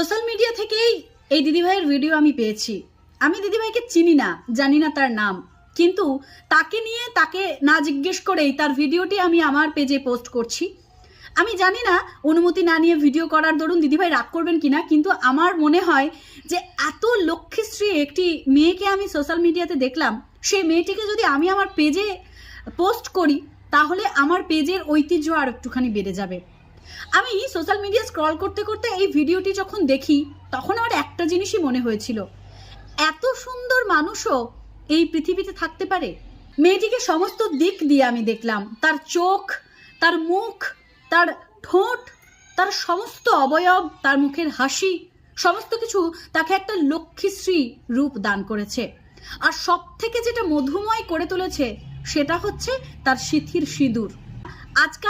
Social media থেকেই এই দিদিভাইয়ের ভিডিও আমি পেয়েছি। আমি দিদিভাইকে চিনি না, জানি না তার নাম, কিন্তু তাকে নিয়ে তাকে না জিজ্ঞেস করেই তার ভিডিওটি আমি আমার পেজে পোস্ট করছি। আমি জানি না অনুমতি না নিয়ে ভিডিও করার দরুন দিদিভাই রাগ করবেন কিনা, কিন্তু আমার মনে হয় যে এত লক্ষ্মীশ্রী একটি মেয়েকে আমি সোশ্যাল মিডিয়াতে দেখলাম, সেই মেয়েটিকে যদি আমি আমার পেজে পোস্ট করি তাহলে আমার পেজের ঐতিহ্য আর একটুখানি বেড়ে যাবে। আমি সোশ্যাল মিডিয়া স্ক্রল করতে করতে এই ভিডিওটি যখন দেখি তখন আমার একটা জিনিসই মনে হয়েছিল, এত সুন্দর মানুষও এই পৃথিবীতে থাকতে পারে। মেয়েটিকে সমস্ত দিক দিয়ে আমি দেখলাম, তার চোখ, তার মুখ, তার ঠোঁট, তার সমস্ত অবয়ব, তার মুখের হাসি, সমস্ত কিছু তাকে একটা লক্ষ্মীশ্রী রূপ দান করেছে। আর সব থেকে যেটা মধুময় করে তুলেছে সেটা হচ্ছে তার সিঁথির সিঁদুর। আজকাল